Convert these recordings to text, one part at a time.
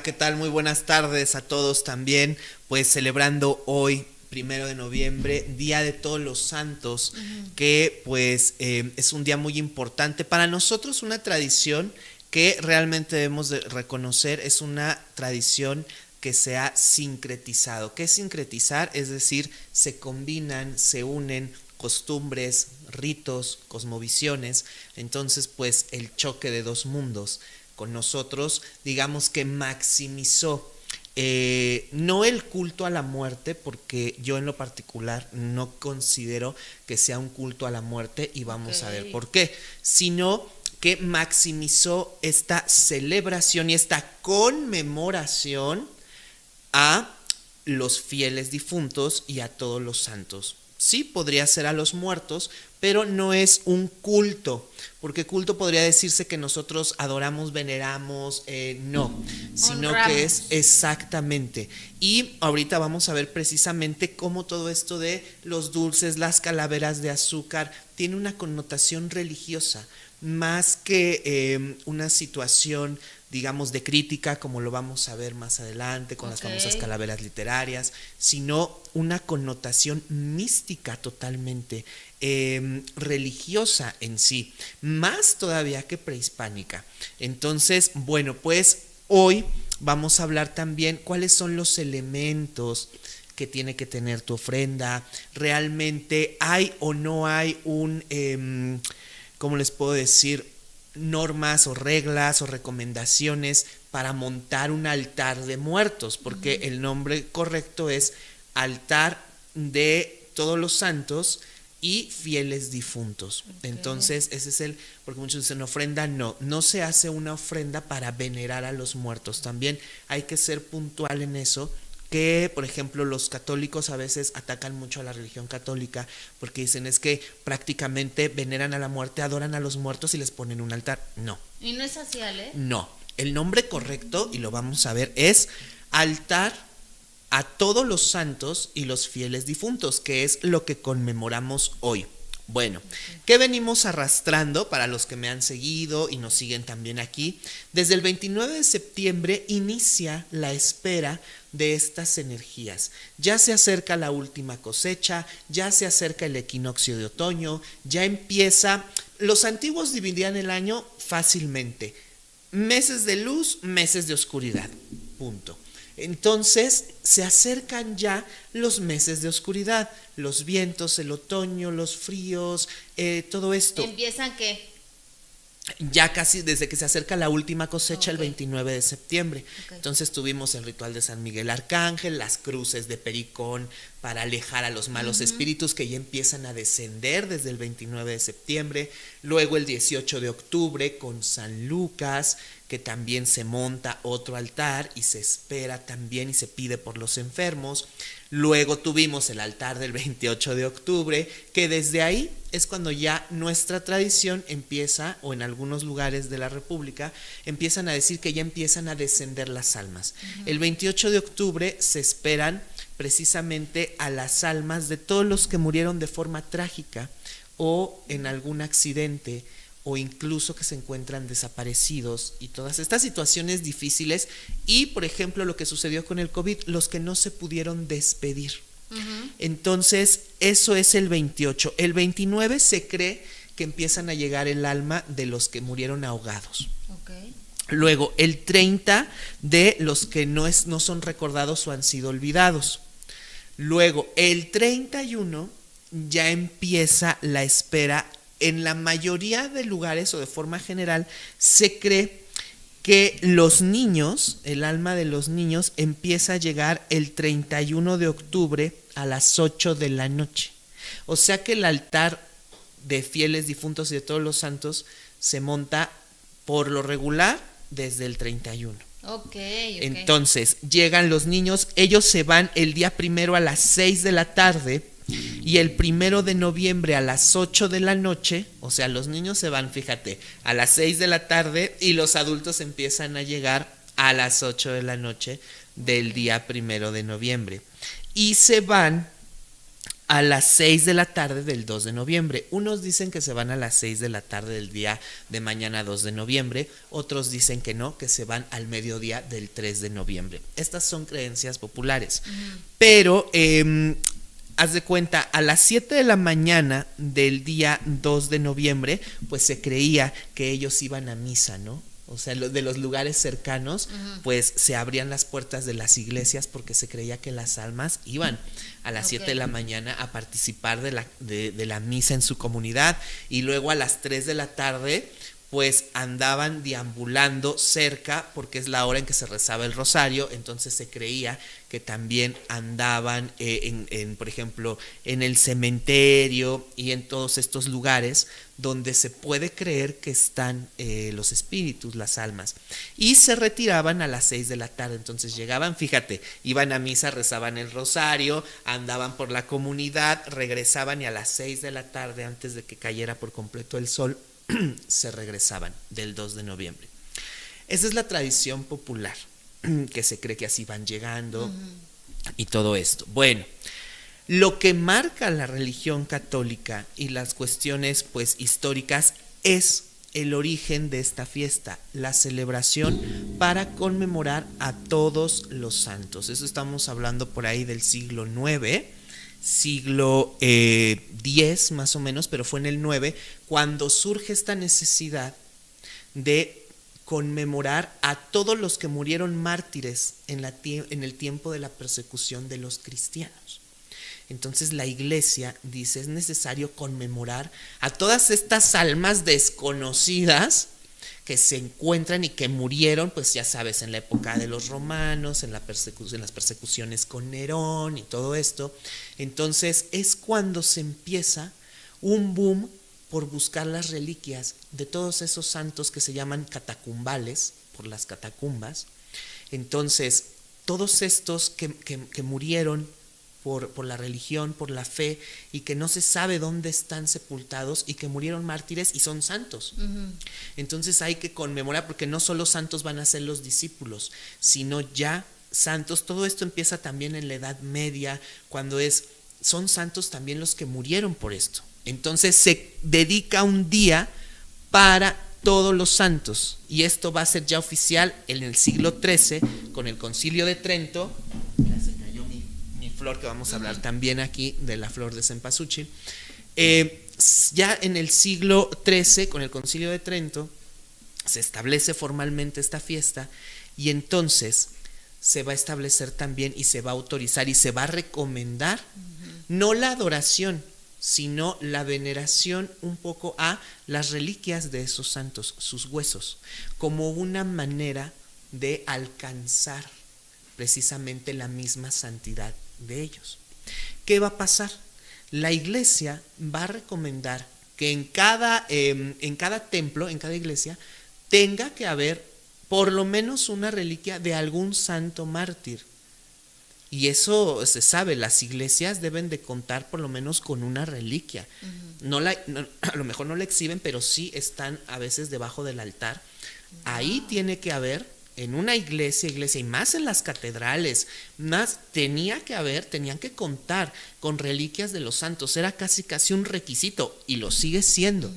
¿Qué tal? Muy buenas tardes a todos también, pues celebrando hoy, 1 de noviembre, Día de Todos los Santos, que pues es un día muy importante para nosotros, una tradición que realmente debemos de reconocer, es una tradición que se ha sincretizado. ¿Qué es sincretizar? Es decir, se combinan, se unen costumbres, ritos, cosmovisiones, entonces pues el choque de dos mundos con nosotros, digamos que maximizó no el culto a la muerte, porque yo en lo particular no considero que sea un culto a la muerte, y vamos a ver por qué, sino que maximizó esta celebración y esta conmemoración a los fieles difuntos y a todos los santos. Sí, podría ser a los muertos, pero no es un culto, porque culto podría decirse que nosotros adoramos, veneramos, no, sino Honramos. que es exactamente. Y ahorita vamos a ver precisamente cómo todo esto de los dulces, las calaveras de azúcar, tiene una connotación religiosa, más que una situación, digamos, de crítica, como lo vamos a ver más adelante con las famosas calaveras literarias, sino una connotación mística totalmente, religiosa en sí, más todavía que prehispánica. Entonces, bueno, pues hoy vamos a hablar también cuáles son los elementos que tiene que tener tu ofrenda. ¿Realmente hay o no hay ¿cómo les puedo decir? Normas o reglas o recomendaciones para montar un altar de muertos, porque el nombre correcto es altar de todos los santos y fieles difuntos. Entonces, ese es porque muchos dicen ofrenda, no se hace una ofrenda para venerar a los muertos. También hay que ser puntual en eso, que por ejemplo los católicos a veces atacan mucho a la religión católica porque dicen es que prácticamente veneran a la muerte, adoran a los muertos y les ponen un altar. No. ¿Y no es así, Ale? No. El nombre correcto, y lo vamos a ver, es altar a todos los santos y los fieles difuntos, que es lo que conmemoramos hoy. Bueno, ¿qué venimos arrastrando para los que me han seguido y nos siguen también aquí? Desde el 29 de septiembre inicia la espera de estas energías. Ya se acerca la última cosecha, ya se acerca el equinoccio de otoño, ya empieza. Los antiguos dividían el año fácilmente: meses de luz, meses de oscuridad, punto. Entonces se acercan ya los meses de oscuridad, los vientos, el otoño, los fríos, todo esto. ¿Empiezan qué? Ya casi desde que se acerca la última cosecha, el 29 de septiembre. Okay. Entonces tuvimos el ritual de San Miguel Arcángel, las cruces de Pericón para alejar a los malos espíritus, que ya empiezan a descender desde el 29 de septiembre. Luego el 18 de octubre con San Lucas, que también se monta otro altar y se espera también y se pide por los enfermos. Luego tuvimos el altar del 28 de octubre, que desde ahí es cuando ya nuestra tradición empieza, o en algunos lugares de la República, empiezan a decir que ya empiezan a descender las almas. El 28 de octubre se esperan precisamente a las almas de todos los que murieron de forma trágica o en algún accidente, o incluso que se encuentran desaparecidos, y todas estas situaciones difíciles. Y por ejemplo lo que sucedió con el COVID, los que no se pudieron despedir. Entonces eso es el 28. El 29 se cree que empiezan a llegar el alma de los que murieron ahogados. Luego el 30 de los que no son recordados o han sido olvidados. Luego el 31 ya empieza la espera. En la mayoría de lugares, o de forma general, se cree que los niños, el alma de los niños, empieza a llegar el 31 de octubre a las 8 de la noche. O sea que el altar de fieles difuntos y de todos los santos se monta por lo regular desde el 31. Entonces llegan los niños, ellos se van el día primero a las 6 de la tarde. Y el 1 de noviembre a las 8 de la noche, o sea, los niños se van, fíjate, a las 6 de la tarde, y los adultos empiezan a llegar a las 8 de la noche del día 1 de noviembre. Y se van a las 6 de la tarde del 2 de noviembre. Unos dicen que se van a las 6 de la tarde del día de mañana 2 de noviembre, otros dicen que no, que se van al mediodía del 3 de noviembre. Estas son creencias populares. Pero haz de cuenta, a las 7 de la mañana del día 2 de noviembre, pues se creía que ellos iban a misa, ¿no? O sea, de los lugares cercanos, pues se abrían las puertas de las iglesias porque se creía que las almas iban a las 7 de la mañana a participar de la misa en su comunidad, y luego a las 3 de la tarde pues andaban deambulando cerca porque es la hora en que se rezaba el rosario. Entonces se creía que también andaban por ejemplo, en el cementerio y en todos estos lugares donde se puede creer que están los espíritus, las almas, y se retiraban a las 6 de la tarde. Entonces llegaban, fíjate, iban a misa, rezaban el rosario, andaban por la comunidad, regresaban, y a las 6 de la tarde, antes de que cayera por completo el sol, se regresaban del 2 de noviembre. Esa es la tradición popular, que se cree que así van llegando y todo esto. Bueno, lo que marca la religión católica y las cuestiones pues históricas es el origen de esta fiesta, la celebración para conmemorar a todos los santos. Eso estamos hablando por ahí del siglo IX, siglo X más o menos, pero fue en el 9 cuando surge esta necesidad de conmemorar a todos los que murieron mártires en el tiempo de la persecución de los cristianos. Entonces la iglesia dice, es necesario conmemorar a todas estas almas desconocidas que se encuentran y que murieron, pues ya sabes, en la época de los romanos, en las persecuciones con Nerón y todo esto. Entonces es cuando se empieza un boom por buscar las reliquias de todos esos santos que se llaman catacumbales, por las catacumbas. Entonces, todos estos que murieron por la religión, por la fe, y que no se sabe dónde están sepultados, y que murieron mártires y son santos. Entonces hay que conmemorar, porque no solo santos van a ser los discípulos, sino ya santos. Todo esto empieza también en la Edad Media, cuando son santos también los que murieron por esto. Entonces se dedica un día para todos los santos, y esto va a ser ya oficial en el siglo XIII con el Concilio de Trento. Ya se cayó mi flor, que vamos a hablar también aquí de la flor de cempasúchil. Ya en el siglo XIII con el Concilio de Trento se establece formalmente esta fiesta, y entonces se va a establecer también y se va a autorizar y se va a recomendar no la adoración, sino la veneración un poco a las reliquias de esos santos, sus huesos, como una manera de alcanzar precisamente la misma santidad de ellos. ¿Qué va a pasar? La iglesia va a recomendar que en cada templo, en cada iglesia, tenga que haber por lo menos una reliquia de algún santo mártir. Y eso se sabe, las iglesias deben de contar por lo menos con una reliquia. A lo mejor no la exhiben, pero sí están a veces debajo del altar. Ahí tiene que haber, en una iglesia, y más en las catedrales, tenían que contar con reliquias de los santos. Era casi un requisito, y lo sigue siendo.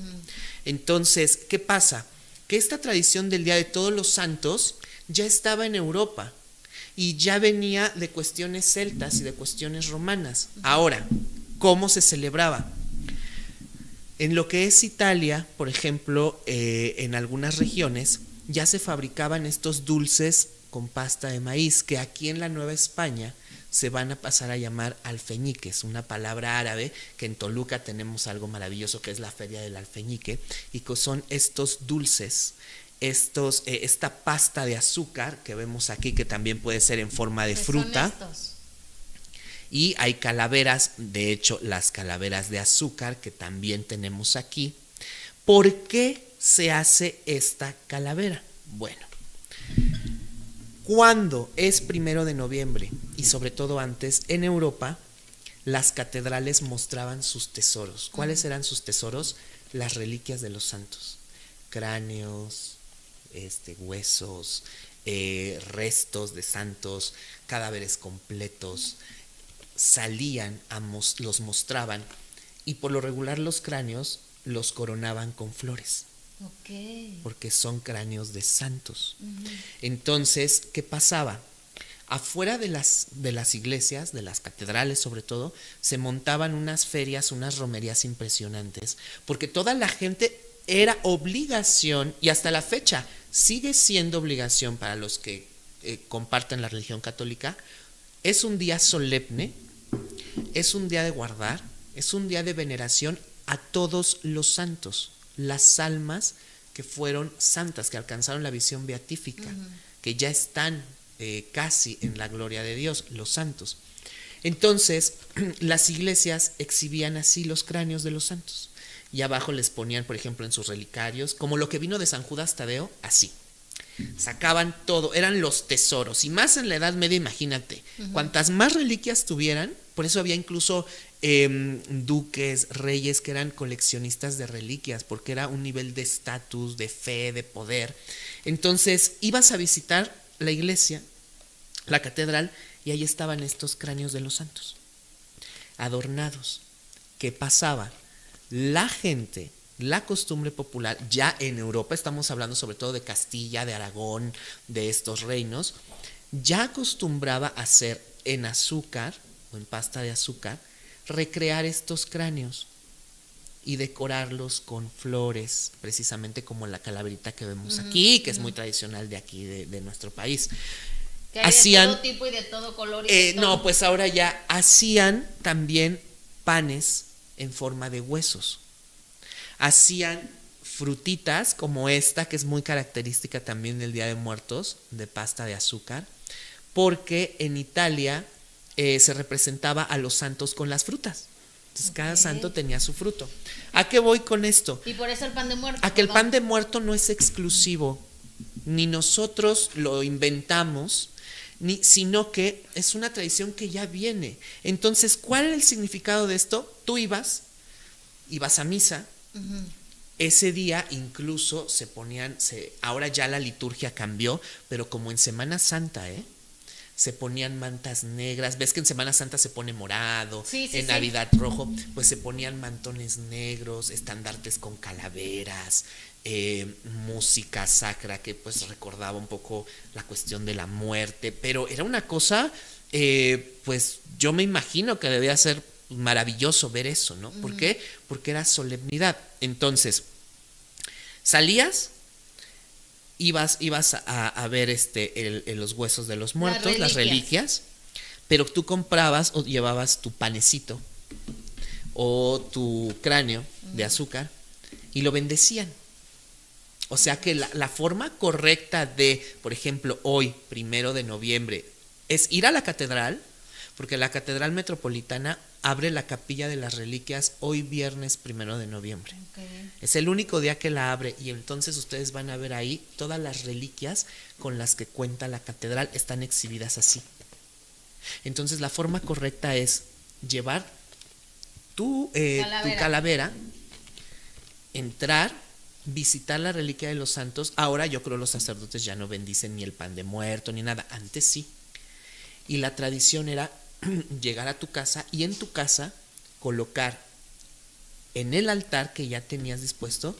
Entonces, ¿qué pasa? Que esta tradición del Día de Todos los Santos ya estaba en Europa, y ya venía de cuestiones celtas y de cuestiones romanas. Ahora, ¿cómo se celebraba? En lo que es Italia, por ejemplo, en algunas regiones ya se fabricaban estos dulces con pasta de maíz, que aquí en la Nueva España se van a pasar a llamar alfeñiques, una palabra árabe, que en Toluca tenemos algo maravilloso que es la Feria del Alfeñique, y que son estos dulces, esta pasta de azúcar que vemos aquí, que también puede ser en forma de fruta. Y hay calaveras, de hecho las calaveras de azúcar que también tenemos aquí. ¿Por qué se hace esta calavera? Bueno, cuando es 1 de noviembre y sobre todo antes, en Europa, las catedrales mostraban sus tesoros. ¿Cuáles eran sus tesoros? Las reliquias de los santos, cráneos, huesos, restos de santos, cadáveres completos, salían, los mostraban, y por lo regular los cráneos los coronaban con flores, Ok. porque son cráneos de santos. Entonces, ¿qué pasaba? Afuera de las iglesias, de las catedrales sobre todo, se montaban unas ferias, unas romerías impresionantes, porque toda la gente era obligación, y hasta la fecha sigue siendo obligación para los que comparten la religión católica. Es un día solemne, es un día de guardar, es un día de veneración a todos los santos, las almas que fueron santas, que alcanzaron la visión beatífica, que ya están casi en la gloria de Dios, los santos. Entonces, las iglesias exhibían así los cráneos de los santos, y abajo les ponían, por ejemplo, en sus relicarios, como lo que vino de San Judas Tadeo, así. Sacaban todo, eran los tesoros, y más en la Edad Media, imagínate, cuantas más reliquias tuvieran, por eso había incluso duques, reyes que eran coleccionistas de reliquias, porque era un nivel de estatus, de fe, de poder. Entonces ibas a visitar la iglesia, la catedral, y ahí estaban estos cráneos de los santos, adornados. ¿Qué pasaba? La gente, la costumbre popular, ya en Europa, estamos hablando sobre todo de Castilla, de Aragón, de estos reinos, ya acostumbraba a hacer en azúcar o en pasta de azúcar, recrear estos cráneos y decorarlos con flores, precisamente como la calaverita que vemos aquí, que es muy tradicional de aquí, de nuestro país. Que hay de todo tipo y de todo color. No, pues ahora ya hacían también panes en forma de huesos. Hacían frutitas como esta, que es muy característica también del Día de Muertos, de pasta de azúcar, porque en Italia se representaba a los santos con las frutas. Entonces cada santo tenía su fruto. ¿A qué voy con esto? Y por eso el pan de muerto. A que el pan de muerto no es exclusivo, ni nosotros lo inventamos, sino que es una tradición que ya viene. Entonces, ¿cuál era el significado de esto? Tú ibas a misa. Ese día incluso se ponían, ahora ya la liturgia cambió, pero como en Semana Santa, se ponían mantas negras. Ves que en Semana Santa se pone morado, en Navidad rojo, pues se ponían mantones negros, estandartes con calaveras, música sacra que pues recordaba un poco la cuestión de la muerte, pero era una cosa, pues yo me imagino que debía ser maravilloso ver eso, ¿no? ¿Por qué? Porque era solemnidad. Entonces, salías, ibas a ver los huesos de los muertos, las reliquias, pero tú comprabas o llevabas tu panecito o tu cráneo de azúcar y lo bendecían. O sea que la forma correcta de, por ejemplo, hoy, 1 de noviembre, es ir a la catedral, porque la Catedral Metropolitana abre la Capilla de las Reliquias hoy viernes 1 de noviembre. Es el único día que la abre, y entonces ustedes van a ver ahí todas las reliquias con las que cuenta la catedral, están exhibidas así. Entonces la forma correcta es llevar tu calavera, entrar, visitar la reliquia de los santos. Ahora yo creo los sacerdotes ya no bendicen ni el pan de muerto ni nada, antes sí. Y la tradición era llegar a tu casa y en tu casa colocar en el altar que ya tenías dispuesto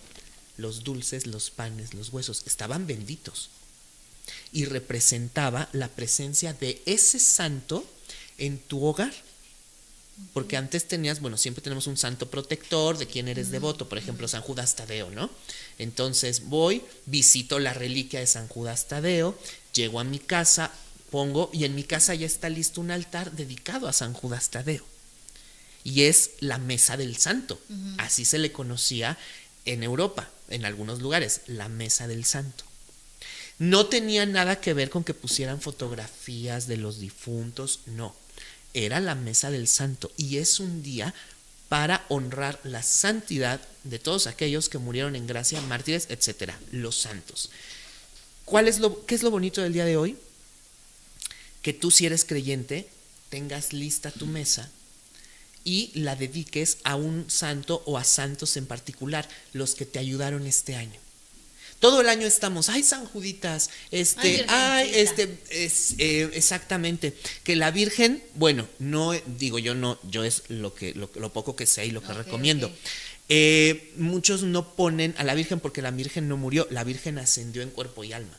los dulces, los panes, los huesos. Estaban benditos y representaba la presencia de ese santo en tu hogar. Porque antes tenías, bueno, siempre tenemos un santo protector de quien eres devoto, por ejemplo, San Judas Tadeo, ¿no? Entonces voy, visito la reliquia de San Judas Tadeo, llego a mi casa, pongo, y en mi casa ya está listo un altar dedicado a San Judas Tadeo. Y es la mesa del santo. Así se le conocía en Europa, en algunos lugares, la mesa del santo. No tenía nada que ver con que pusieran fotografías de los difuntos, no. Era la mesa del santo, y es un día para honrar la santidad de todos aquellos que murieron en gracia, mártires, etcétera, los santos. ¿Qué es lo bonito del día de hoy? Que tú, si eres creyente, tengas lista tu mesa y la dediques a un santo o a santos en particular, los que te ayudaron este año. Todo el año estamos, ay, San Juditas, exactamente, que la Virgen, bueno, no digo yo, no, yo es lo poco que sé y lo que recomiendo. Muchos no ponen a la Virgen porque la Virgen no murió, la Virgen ascendió en cuerpo y alma.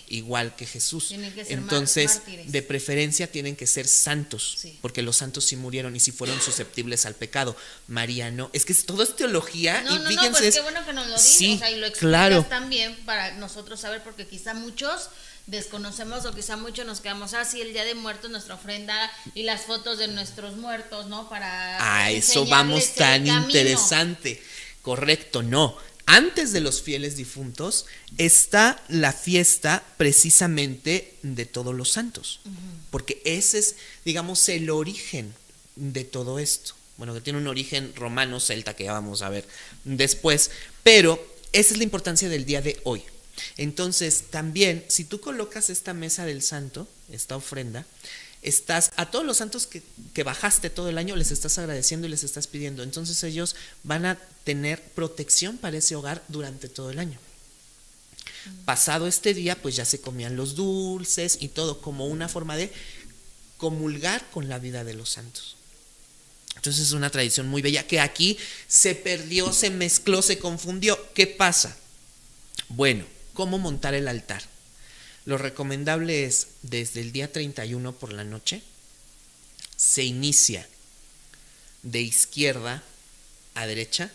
Igual que Jesús. Tienen que ser entonces, mártires. De preferencia tienen que ser santos, sí, porque los santos sí murieron y sí fueron susceptibles al pecado. María no. Es que todo es teología. No, y no, fíjense, no, pues qué bueno que nos lo dices, sí, o sea, y lo explicas claro, también para nosotros saber, porque quizá muchos desconocemos o quizá muchos nos quedamos así el Día de Muertos, nuestra ofrenda y las fotos de nuestros muertos, ¿no? Para eso vamos tan interesante. Correcto, no. Antes de los fieles difuntos está la fiesta precisamente de todos los santos, porque ese es, digamos, el origen de todo esto. Bueno, que tiene un origen romano, celta, que ya vamos a ver después, pero esa es la importancia del día de hoy. Entonces, también, si tú colocas esta mesa del santo, esta ofrenda, estás a todos los santos que bajaste todo el año, les estás agradeciendo y les estás pidiendo. Entonces ellos van a tener protección para ese hogar durante todo el año. Pasado este día, pues ya se comían los dulces y todo, como una forma de comulgar con la vida de los santos. Entonces es una tradición muy bella que aquí se perdió, se mezcló, se confundió. ¿Qué pasa? Bueno, ¿cómo montar el altar? Lo recomendable es desde el día 31 por la noche, se inicia de izquierda a derecha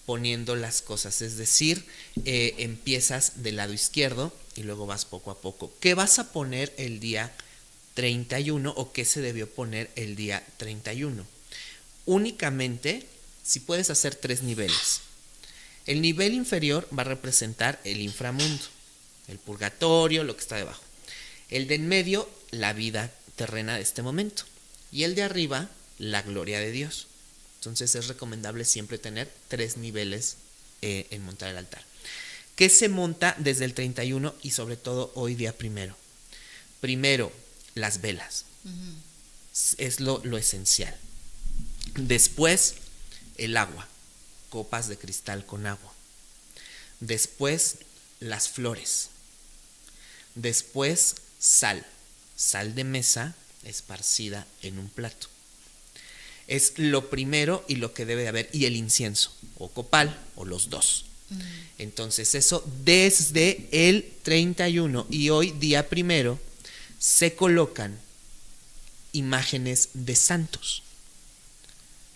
poniendo las cosas, es decir, empiezas del lado izquierdo y luego vas poco a poco. ¿Qué vas a poner el día 31 o qué se debió poner el día 31? Únicamente, si puedes hacer 3 niveles. El nivel inferior va a representar el inframundo, el purgatorio, lo que está debajo. El de en medio, la vida terrena de este momento. Y el de arriba, la gloria de Dios. Entonces es recomendable siempre tener 3 niveles en montar el altar. ¿Qué se monta desde el 31 y sobre todo hoy día primero? Primero, las velas. Es lo esencial. Después, el agua. Copas de cristal con agua. Después, las flores. Después, sal de mesa esparcida en un plato. Es lo primero y lo que debe de haber. Y el incienso, o copal, o los dos. Entonces eso desde el 31 y hoy día primero se colocan imágenes de santos,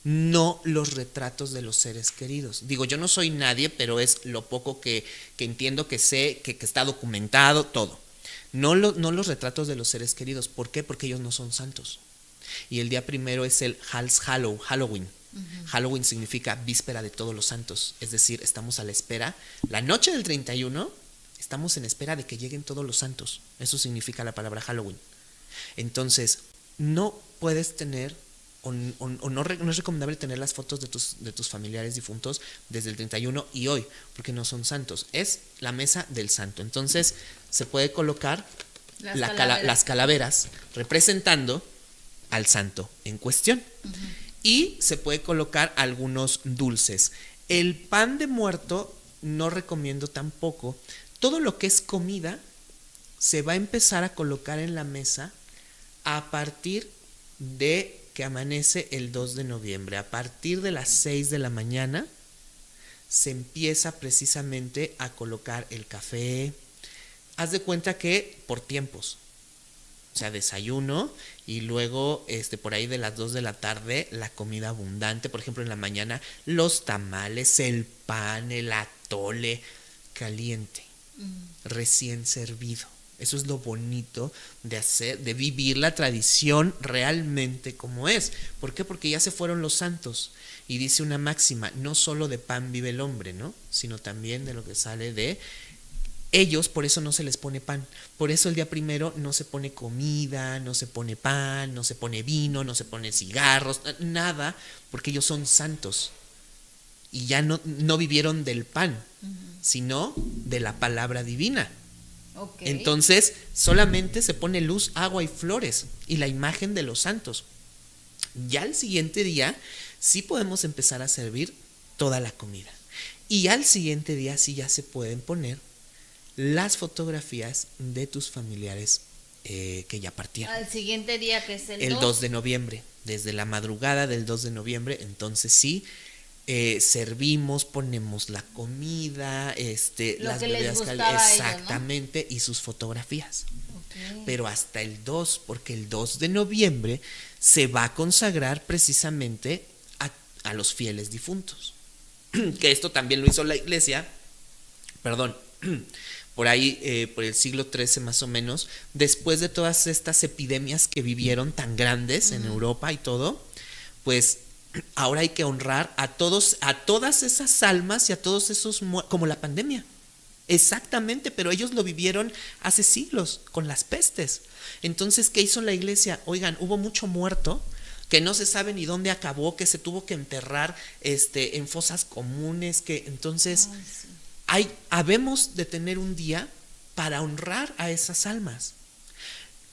no los retratos de los seres queridos. Digo, yo no soy nadie, pero es lo poco que entiendo, que sé, que está documentado, todo. No los retratos de los seres queridos. ¿Por qué? Porque ellos no son santos. Y el día primero es el Halloween. Halloween significa víspera de todos los santos. Es decir, estamos a la espera. La noche del 31, estamos en espera de que lleguen todos los santos. Eso significa la palabra Halloween. Entonces, no puedes tener, no es recomendable tener las fotos de tus familiares difuntos desde el 31 y hoy, porque no son santos. Es la mesa del santo. Entonces, se puede colocar las calaveras representando al santo en cuestión. Y se puede colocar algunos dulces. El pan de muerto no recomiendo tampoco. Todo lo que es comida se va a empezar a colocar en la mesa a partir de que amanece el 2 de noviembre. A partir de las 6 de la mañana se empieza precisamente a colocar el café. Haz de cuenta que por tiempos. O sea, desayuno y luego por ahí de las 2 de la tarde la comida abundante. Por ejemplo, en la mañana los tamales, el pan, el atole caliente, recién servido. Eso es lo bonito de hacer, de vivir la tradición realmente como es. ¿Por qué? Porque ya se fueron los santos. Y dice una máxima, no solo de pan vive el hombre, ¿no? Sino también de lo que sale de ellos. Por eso no se les pone pan. Por eso el día primero no se pone comida, no se pone pan, no se pone vino, no se pone cigarros, nada, porque ellos son santos. Y ya no vivieron del pan, sino de la palabra divina. Okay. Entonces solamente se pone luz, agua y flores y la imagen de los santos. Ya el siguiente día sí podemos empezar a servir toda la comida. Y al siguiente día sí ya se pueden poner las fotografías de tus familiares que ya partieron. Al siguiente día, que es el 2 de noviembre, desde la madrugada del 2 de noviembre, entonces sí, servimos, ponemos la comida, las bebidas calientes, exactamente, ellos, ¿no? Y sus fotografías. Okay. Pero hasta el 2, porque el 2 de noviembre se va a consagrar precisamente a los fieles difuntos. Que esto también lo hizo la iglesia, perdón, por ahí, por el siglo XIII más o menos, después de todas estas epidemias que vivieron tan grandes en Europa y todo, pues ahora hay que honrar a todas esas almas y a todos esos, como la pandemia. Exactamente, pero ellos lo vivieron hace siglos con las pestes. Entonces, ¿qué hizo la iglesia? Oigan, hubo mucho muerto que no se sabe ni dónde acabó, que se tuvo que enterrar en fosas comunes, que entonces habemos de tener un día para honrar a esas almas.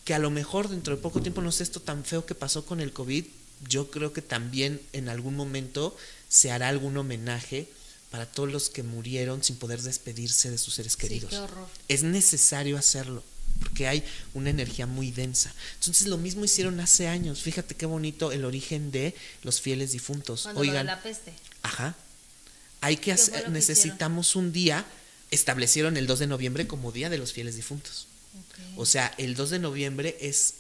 Que a lo mejor dentro de poco tiempo, no sé, esto tan feo que pasó con el COVID, yo creo que también en algún momento se hará algún homenaje para todos los que murieron sin poder despedirse de sus seres queridos. Sí, qué horror. Es necesario hacerlo, porque hay una energía muy densa. Entonces lo mismo hicieron hace años. Fíjate qué bonito el origen de los fieles difuntos. Cuando Oigan, lo de la peste. Ajá. Hay que hacer, necesitamos un día, establecieron el 2 de noviembre como Día de los Fieles Difuntos. Okay. O sea, el 2 de noviembre es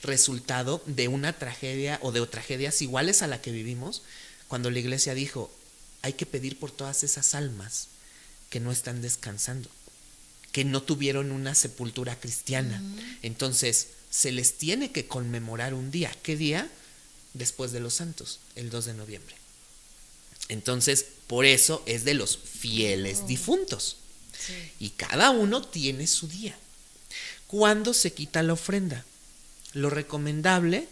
resultado de una tragedia o de tragedias iguales a la que vivimos, cuando la iglesia dijo, hay que pedir por todas esas almas que no están descansando, que no tuvieron una sepultura cristiana. Entonces, se les tiene que conmemorar un día. ¿Qué día? Después de los santos, el 2 de noviembre. Entonces, por eso es de los fieles difuntos. Sí. Y cada uno tiene su día. ¿Cuándo se quita la ofrenda? Lo recomendable,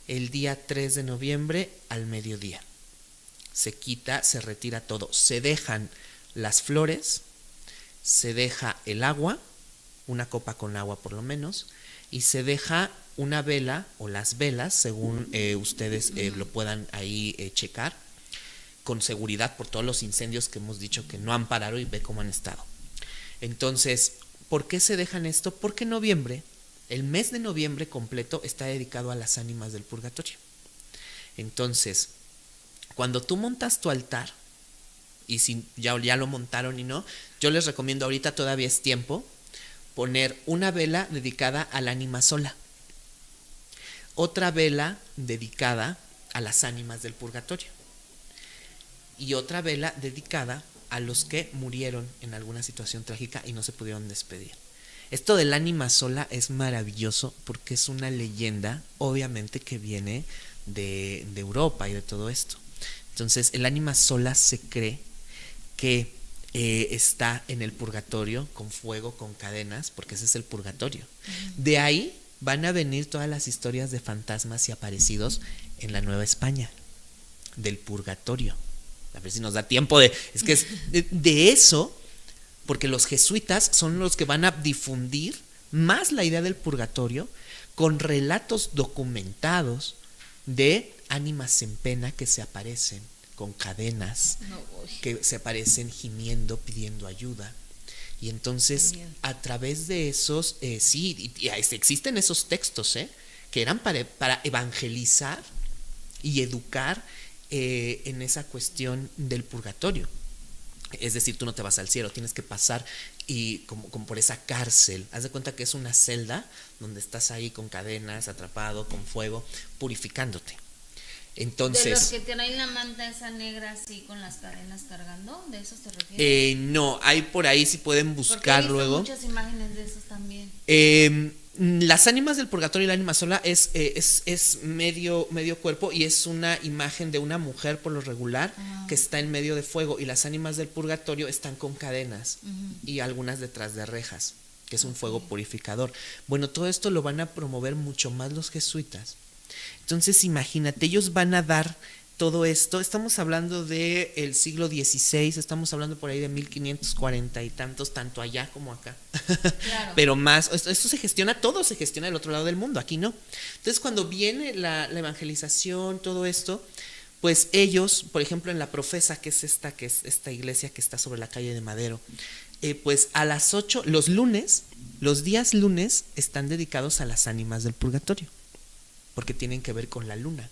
el día 3 de noviembre al mediodía. Se quita, se retira todo. Se dejan las flores, se deja el agua, una copa con agua por lo menos, y se deja una vela o las velas, según ustedes lo puedan ahí checar, con seguridad por todos los incendios que hemos dicho que no han parado y ve cómo han estado. Entonces, ¿por qué se dejan esto? Porque noviembre, el mes de noviembre completo, está dedicado a las ánimas del purgatorio. Entonces, cuando tú montas tu altar, y si ya lo montaron y no, yo les recomiendo, ahorita todavía es tiempo, poner una vela dedicada al ánima sola, otra vela dedicada a las ánimas del purgatorio y otra vela dedicada a los que murieron en alguna situación trágica y no se pudieron despedir. Esto del ánima sola es maravilloso porque es una leyenda, obviamente, que viene de Europa y de todo esto. Entonces, el ánima sola se cree que está en el purgatorio con fuego, con cadenas, porque ese es el purgatorio. De ahí van a venir todas las historias de fantasmas y aparecidos en la Nueva España, del purgatorio. A ver si nos da tiempo de eso, porque los jesuitas son los que van a difundir más la idea del purgatorio con relatos documentados de ánimas en pena que se aparecen con cadenas, que se aparecen gimiendo, pidiendo ayuda. Y entonces, a través de esos, existen esos textos, que eran para evangelizar y educar en esa cuestión del purgatorio. Es decir, tú no te vas al cielo, tienes que pasar y como por esa cárcel. Haz de cuenta que es una celda donde estás ahí con cadenas, atrapado, con fuego, purificándote. Entonces, ¿de los que tienen la manta esa negra así con las cadenas cargando? ¿De esos te refieres? No, hay por ahí, si pueden buscar. Porque he visto luego muchas imágenes de esos también. Las ánimas del purgatorio y la ánima sola es medio cuerpo y es una imagen de una mujer por lo regular que está en medio de fuego, y las ánimas del purgatorio están con cadenas y algunas detrás de rejas, que es un fuego purificador. Bueno, todo esto lo van a promover mucho más los jesuitas. Entonces, imagínate, ellos van a dar todo esto. Estamos hablando del siglo XVI, estamos hablando por ahí de 1540 y tantos, tanto allá como acá. Claro. Pero más, esto se gestiona, todo se gestiona del otro lado del mundo, aquí no. Entonces, cuando viene la evangelización, todo esto, pues ellos, por ejemplo, en la Profesa, que es esta iglesia que está sobre la calle de Madero, pues a las 8, los días lunes están dedicados a las ánimas del purgatorio, porque tienen que ver con la luna,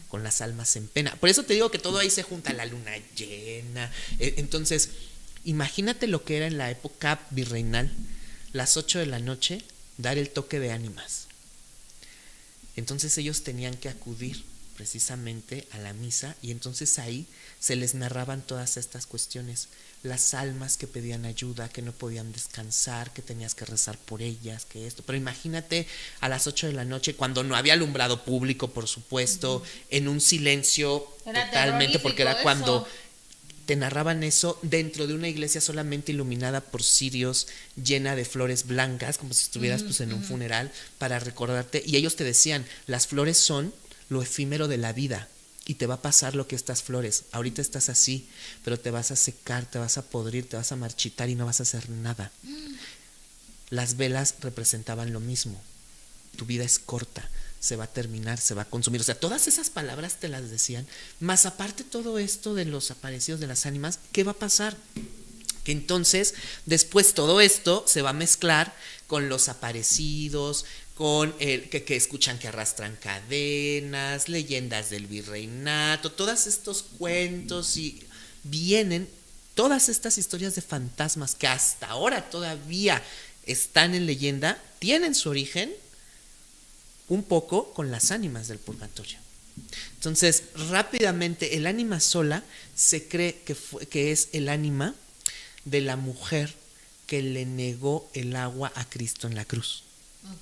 con las almas en pena. Por eso te digo que todo ahí se junta, la luna llena. Entonces, imagínate lo que era en la época virreinal, las 8 de la noche, dar el toque de ánimas. Entonces ellos tenían que acudir precisamente a la misa, y entonces ahí se les narraban todas estas cuestiones, las almas que pedían ayuda, que no podían descansar, que tenías que rezar por ellas, que esto. Pero imagínate a las 8 de la noche, cuando no había alumbrado público, por supuesto, en un silencio Era totalmente, porque era terrorífico cuando eso. te narraban eso dentro de una iglesia solamente iluminada por cirios, llena de flores blancas, como si estuvieras pues en un funeral, para recordarte. Y ellos te decían, las flores son lo efímero de la vida, y te va a pasar lo que estas flores. Ahorita estás así, pero te vas a secar, te vas a podrir, te vas a marchitar y no vas a hacer nada. Las velas representaban lo mismo. Tu vida es corta, se va a terminar, se va a consumir. O sea, todas esas palabras te las decían. Más aparte todo esto de los aparecidos de las ánimas, ¿qué va a pasar? Que entonces, después todo esto se va a mezclar con los aparecidos, con el que escuchan que arrastran cadenas, leyendas del virreinato, todos estos cuentos, y vienen todas estas historias de fantasmas que hasta ahora todavía están en leyenda, tienen su origen un poco con las ánimas del purgatorio. Entonces, rápidamente, el ánima sola se cree que es el ánima de la mujer que le negó el agua a Cristo en la cruz.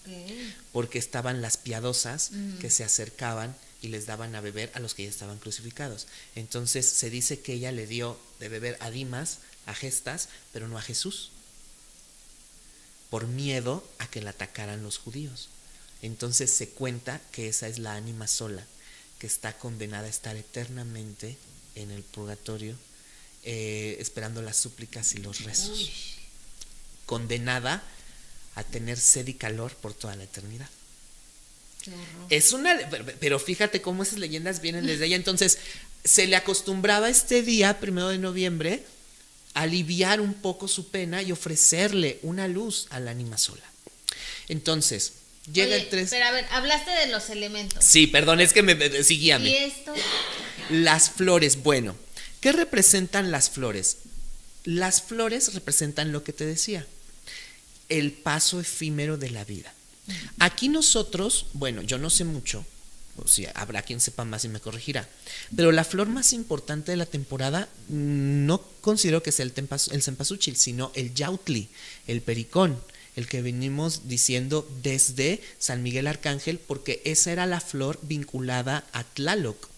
Okay. Porque estaban las piadosas que se acercaban y les daban a beber a los que ya estaban crucificados. Entonces se dice que ella le dio de beber a Dimas, a Gestas, pero no a Jesús, por miedo a que la atacaran los judíos. Entonces se cuenta que esa es la ánima sola, que está condenada a estar eternamente en el purgatorio, esperando las súplicas y los rezos. Uy. Condenada a tener sed y calor por toda la eternidad. Qué horror. Es pero fíjate cómo esas leyendas vienen desde ella. Entonces, se le acostumbraba este día, 1 de noviembre, a aliviar un poco su pena y ofrecerle una luz al ánima sola. Entonces, llega Oye, el 3. pero a ver, hablaste de los elementos. Sí, perdón, es que sí, guíame. ¿Y esto? Las flores, bueno, ¿qué representan las flores? Las flores representan lo que te decía, el paso efímero de la vida. Aquí nosotros, bueno, yo no sé mucho, o sea, habrá quien sepa más y me corregirá, pero la flor más importante de la temporada no considero que sea el cempasúchil, sino el yautli, el pericón, el que venimos diciendo desde San Miguel Arcángel, porque esa era la flor vinculada a Tlaloc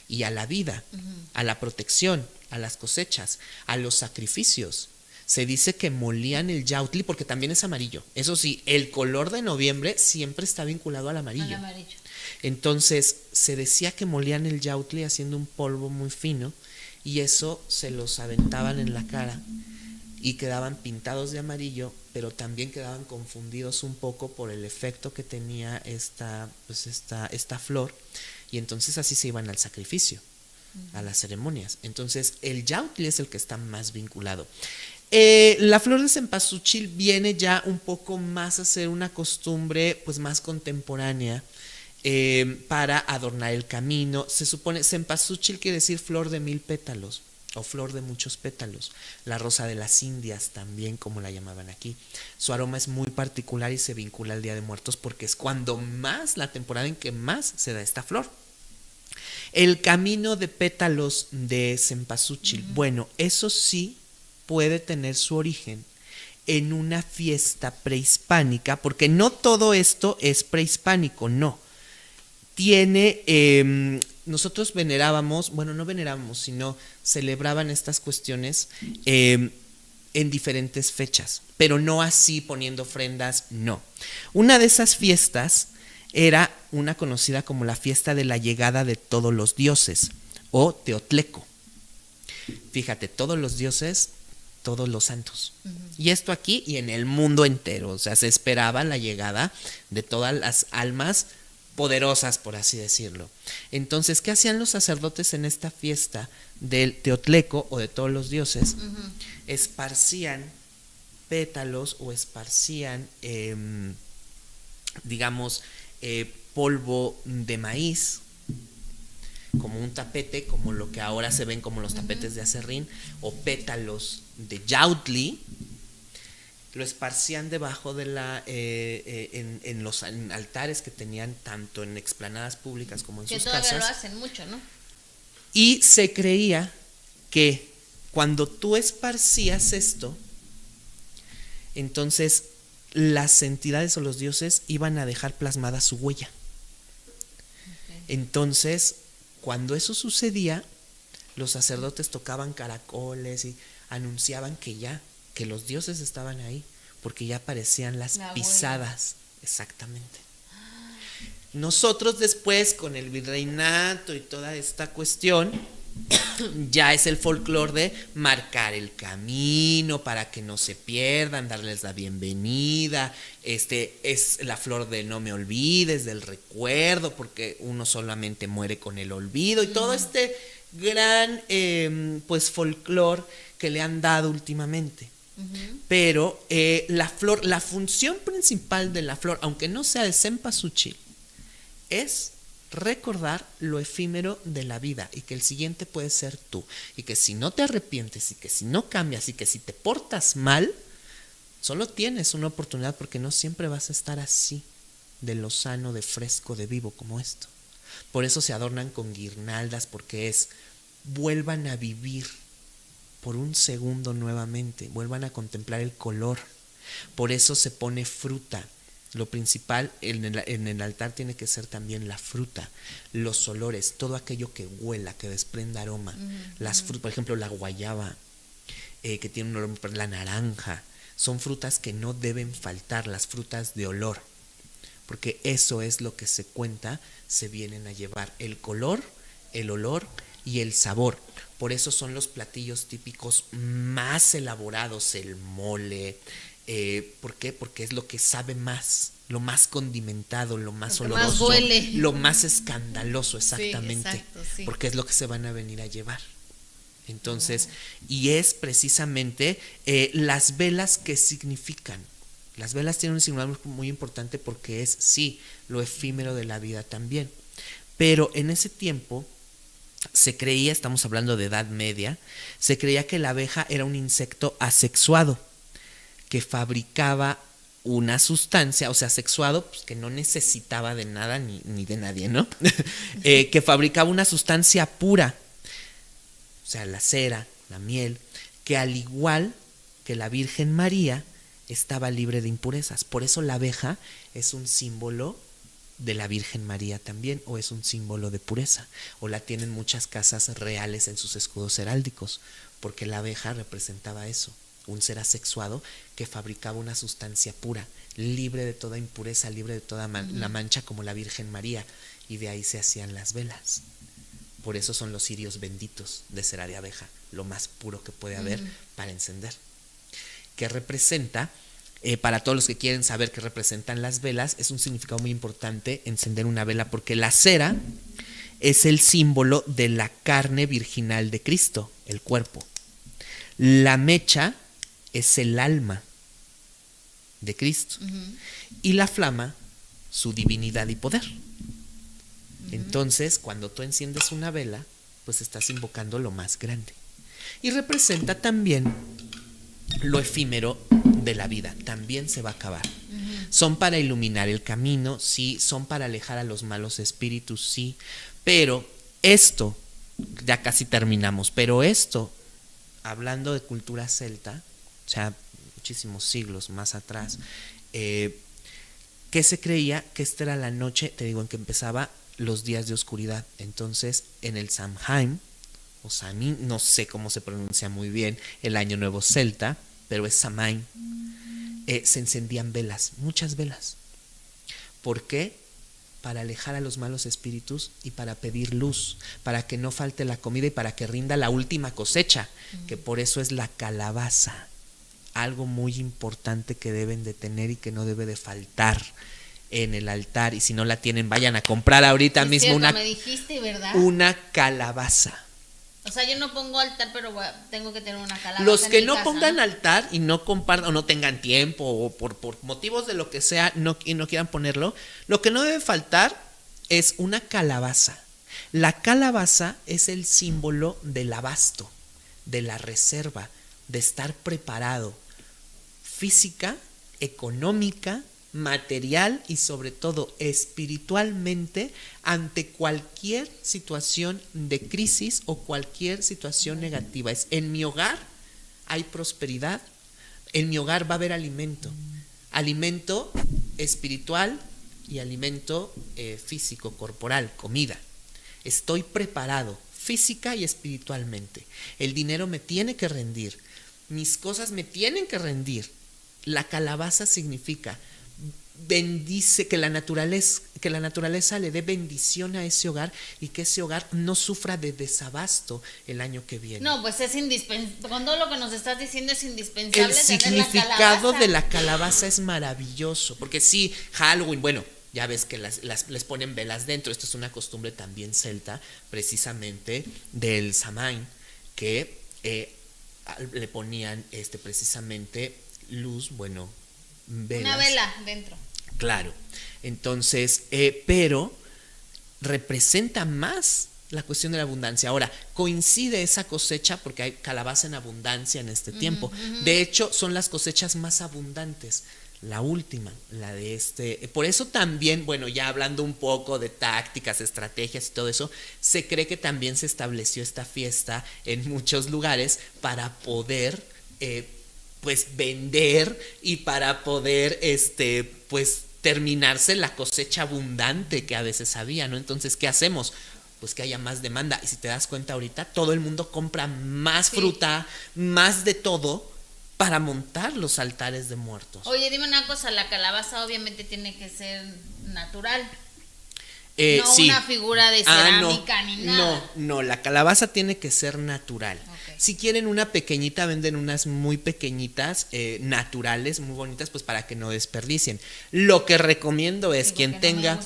y a la vida, a la protección, a las cosechas, a los sacrificios. Se dice que molían el yautli porque también es amarillo. Eso sí, el color de noviembre siempre está vinculado al amarillo. Al amarillo. Entonces, se decía que molían el yautli haciendo un polvo muy fino, y eso se los aventaban en la cara y quedaban pintados de amarillo, pero también quedaban confundidos un poco por el efecto que tenía esta flor, y entonces así se iban al sacrificio, a las ceremonias. Entonces, el yautli es el que está más vinculado. La flor de cempasúchil viene ya un poco más a ser una costumbre pues más contemporánea, para adornar el camino. Se supone, cempasúchil quiere decir flor de 1000 pétalos o flor de muchos pétalos. La rosa de las Indias también, como la llamaban aquí. Su aroma es muy particular y se vincula al Día de Muertos porque es cuando más, la temporada en que más se da esta flor. El camino de pétalos de cempasúchil, bueno, eso sí puede tener su origen en una fiesta prehispánica, porque no todo esto es prehispánico, no. Nosotros venerábamos, bueno, no venerábamos, sino celebraban estas cuestiones en diferentes fechas, pero no así poniendo ofrendas, no. Una de esas fiestas era una conocida como la fiesta de la llegada de todos los dioses, o Teotleco. Fíjate, todos los dioses, todos los santos. Y esto aquí y en el mundo entero. O sea, se esperaba la llegada de todas las almas poderosas, por así decirlo. Entonces, ¿qué hacían los sacerdotes en esta fiesta del Teotleco o de todos los dioses? Esparcían pétalos o esparcían, digamos, polvo de maíz, como un tapete, como lo que ahora se ven como los tapetes de aserrín, o pétalos de yautli. Lo esparcían debajo de en los altares que tenían tanto en explanadas públicas como en sus casas. Que todavía lo hacen mucho, ¿no? Y se creía que cuando tú esparcías esto, entonces las entidades o los dioses iban a dejar plasmada su huella. Entonces, cuando eso sucedía, los sacerdotes tocaban caracoles y anunciaban que los dioses estaban ahí, porque ya aparecían las pisadas. Exactamente. Nosotros después, con el virreinato y toda esta cuestión, ya es el folclore de marcar el camino para que no se pierdan, darles la bienvenida. Es la flor de no me olvides, del recuerdo, porque uno solamente muere con el olvido, y todo este gran pues folclore que le han dado últimamente. Pero la función principal de la flor, aunque no sea de cempasúchil, es recordar lo efímero de la vida, y que el siguiente puede ser tú, y que si no te arrepientes, y que si no cambias, y que si te portas mal, solo tienes una oportunidad, porque no siempre vas a estar así de lozano, de fresco, de vivo como esto. Por eso se adornan con guirnaldas, porque vuelvan a vivir por un segundo nuevamente, vuelvan a contemplar el color. Por eso se pone fruta. Lo principal en el altar tiene que ser también la fruta, los olores, todo aquello que huela, que desprenda aroma. Las frutas, por ejemplo, la guayaba, que tiene un olor, la naranja, son frutas que no deben faltar, las frutas de olor, porque eso es lo que se cuenta, se vienen a llevar: el color, el olor y el sabor. Por eso son los platillos típicos más elaborados, el mole. ¿Por qué? Porque es lo que sabe más, lo más condimentado, lo más oloroso, más huele, lo más escandaloso, exactamente. Sí, exacto, sí. Porque es lo que se van a venir a llevar. Entonces, y es precisamente las velas que significan. Las velas tienen un significado muy importante, porque es, sí, lo efímero de la vida también. Pero en ese tiempo se creía, estamos hablando de Edad Media, se creía que la abeja era un insecto asexuado, que fabricaba una sustancia, o sea, sexuado, pues, que no necesitaba de nada ni de nadie, ¿no? Que fabricaba una sustancia pura, o sea, la cera, la miel, que al igual que la Virgen María estaba libre de impurezas. Por eso la abeja es un símbolo de la Virgen María también, o es un símbolo de pureza, o la tienen muchas casas reales en sus escudos heráldicos, porque la abeja representaba eso, un ser asexuado que fabricaba una sustancia pura, libre de toda impureza, libre de toda la mancha, como la Virgen María, y de ahí se hacían las velas. Por eso son los cirios benditos de cera de abeja, lo más puro que puede haber para encender. Que representa, para todos los que quieren saber qué representan las velas, es un significado muy importante encender una vela, porque la cera es el símbolo de la carne virginal de Cristo, el cuerpo. La mecha es el alma de Cristo. Y la flama, su divinidad y poder. Entonces, cuando tú enciendes una vela, pues estás invocando lo más grande. Y representa también lo efímero de la vida. También se va a acabar. Son para iluminar el camino, sí. Son para alejar a los malos espíritus, sí. Pero esto, ya casi terminamos, pero esto, hablando de cultura celta, o sea, muchísimos siglos más atrás, que se creía que esta era la noche, te digo, en que empezaba los días de oscuridad. Entonces, en el Samhain, o Samhain, no sé cómo se pronuncia muy bien, el año nuevo celta, pero es Samhain, se encendían velas, muchas velas. ¿Por qué? Para alejar a los malos espíritus y para pedir luz, para que no falte la comida y para que rinda la última cosecha, que por eso es la calabaza, algo muy importante que deben de tener y que no debe de faltar en el altar, y si no la tienen, vayan a comprar ahorita Es mismo cierto, me dijiste, ¿verdad? una calabaza. O sea, yo no pongo altar, pero tengo que tener una calabaza. Los que en mi no casa, pongan ¿no? altar y no compartan o no tengan tiempo o por motivos de lo que sea y no quieran ponerlo, lo que no debe faltar es una calabaza. La calabaza es el símbolo del abasto, de la reserva, de estar preparado física, económica, material y sobre todo espiritualmente ante cualquier situación de crisis o cualquier situación negativa. Es en mi hogar hay prosperidad, en mi hogar va a haber alimento, alimento espiritual y alimento físico, corporal, comida. Estoy preparado física y espiritualmente. El dinero me tiene que rendir, mis cosas me tienen que rendir. La calabaza significa bendice, que la naturaleza le dé bendición a ese hogar y que ese hogar no sufra de desabasto el año que viene. No, pues es indispensable. Con todo lo que nos estás diciendo es indispensable. El tener significado la de la calabaza es maravilloso, porque sí, Halloween, bueno, ya ves que les ponen velas dentro. Esto es una costumbre también celta, precisamente del Samhain, que le ponían precisamente luz, bueno, velas. Una vela dentro. Claro. Entonces, pero representa más la cuestión de la abundancia. Ahora, coincide esa cosecha porque hay calabaza en abundancia en este tiempo. De hecho, son las cosechas más abundantes. La última, la de por eso también, bueno, ya hablando un poco de tácticas, estrategias y todo eso, se cree que también se estableció esta fiesta en muchos lugares para poder pues vender y para poder pues terminarse la cosecha abundante que a veces había, ¿no? Entonces, ¿qué hacemos? Pues que haya más demanda. Y si te das cuenta ahorita, todo el mundo compra más fruta, más de todo, para montar los altares de muertos. Oye, dime una cosa, la calabaza obviamente tiene que ser natural. No sí. una figura de cerámica ni nada. No, la calabaza tiene que ser natural. Okay. Si quieren una pequeñita, venden unas muy pequeñitas, naturales, muy bonitas, pues para que no desperdicien. Lo que recomiendo es quien tenga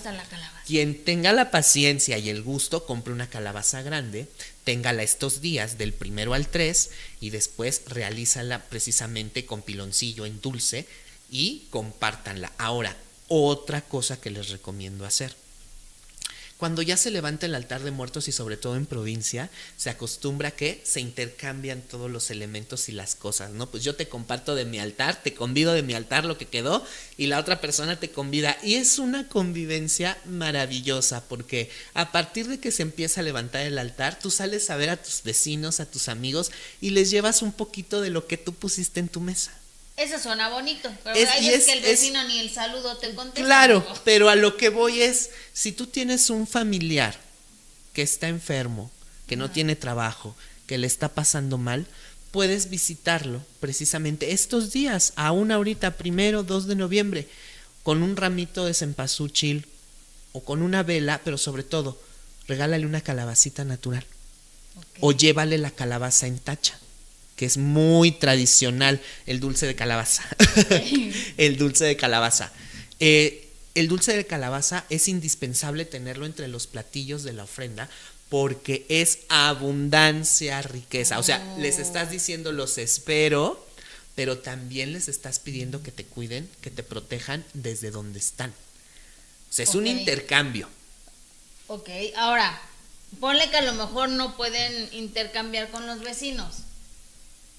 la paciencia y el gusto, compre una calabaza grande, téngala estos días del 1 al 3 y después realízala precisamente con piloncillo en dulce y compártanla. Ahora, otra cosa que les recomiendo hacer. Cuando ya se levanta el altar de muertos y sobre todo en provincia, se acostumbra que se intercambian todos los elementos y las cosas, ¿no? Pues yo te comparto de mi altar, te convido de mi altar lo que quedó y la otra persona te convida. Y es una convivencia maravillosa porque a partir de que se empieza a levantar el altar, tú sales a ver a tus vecinos, a tus amigos y les llevas un poquito de lo que tú pusiste en tu mesa. Eso suena bonito, pero hay veces que el vecino ni el saludo te contesta. Claro, pero a lo que voy es, si tú tienes un familiar que está enfermo, que no tiene trabajo, que le está pasando mal, puedes visitarlo precisamente estos días, aún ahorita, 1, 2 de noviembre, con un ramito de cempasúchil o con una vela, pero sobre todo, regálale una calabacita natural. Okay. O llévale la calabaza en tacha, que es muy tradicional, el dulce de calabaza. El dulce de calabaza. El dulce de calabaza es indispensable tenerlo entre los platillos de la ofrenda porque es abundancia, riqueza. O sea, les estás diciendo los espero, pero también les estás pidiendo que te cuiden, que te protejan desde donde están. O sea, es un intercambio. Ok, ahora, ponle que a lo mejor no pueden intercambiar con los vecinos.